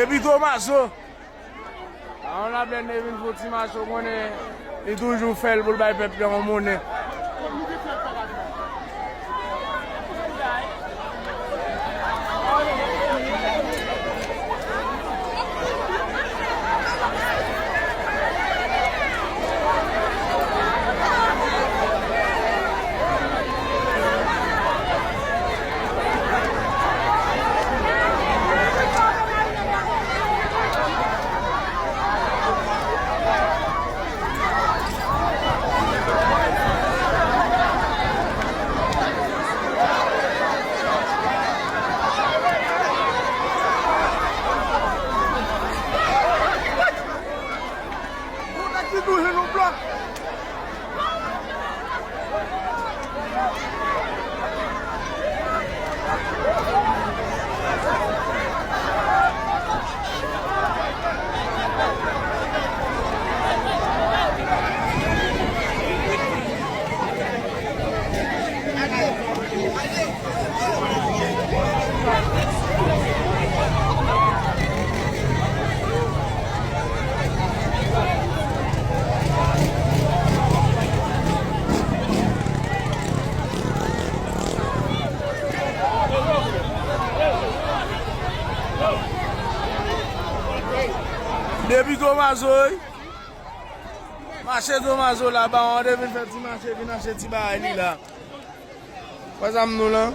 Depuis Thomaso. On a plein de villes pour Timacho, il est toujours fait pour le peuple en monnaie. Depuis Thomaso, marché Thomaso là-bas, on devait faire petit marché, venir acheter petit bail là. Pas ça nous là.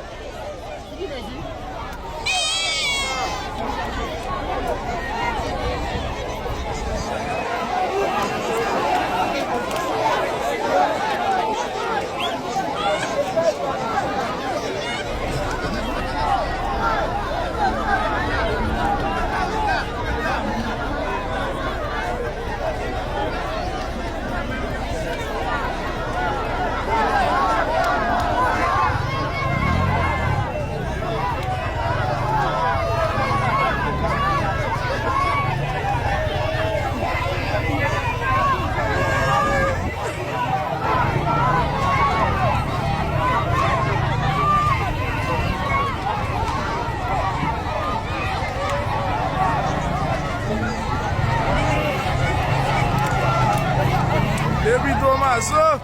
Depuis Thomaso.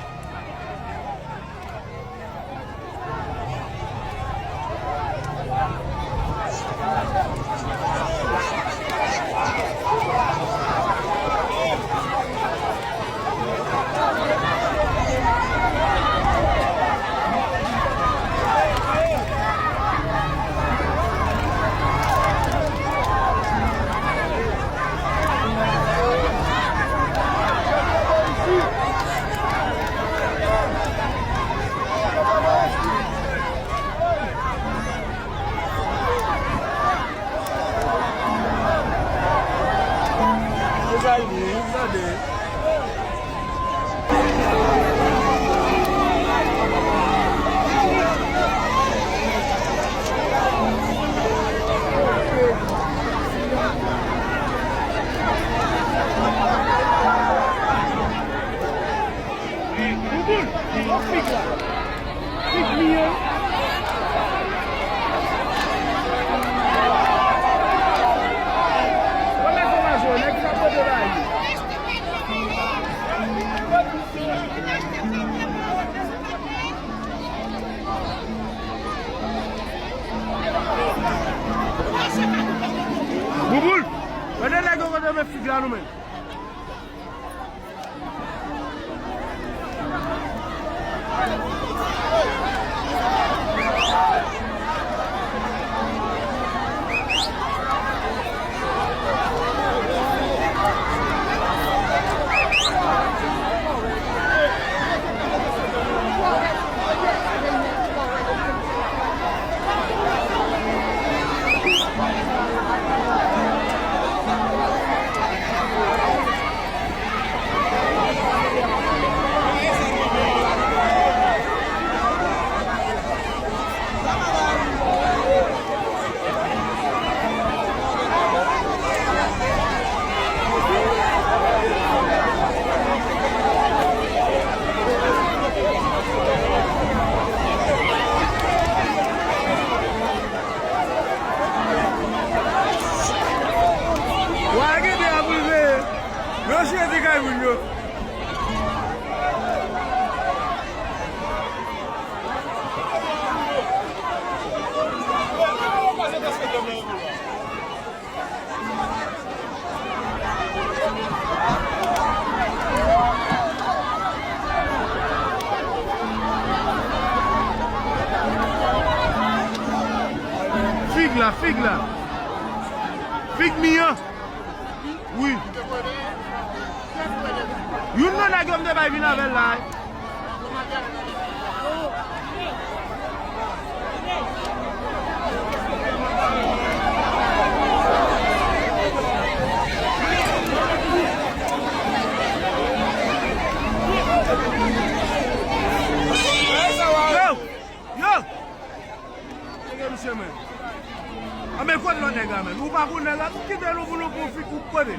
Bubul, mana lagi kau dah berfikir anu men? là, figue là. Figue mien. Oui. You know that comme de bail vin avec là. A men kwa lo nega men, ou pa kou nega, kite lo pou nou pou fik ou kode.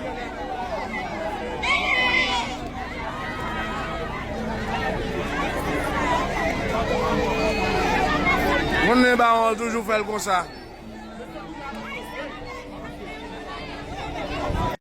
Moun ne ba an toujou fel kon sa.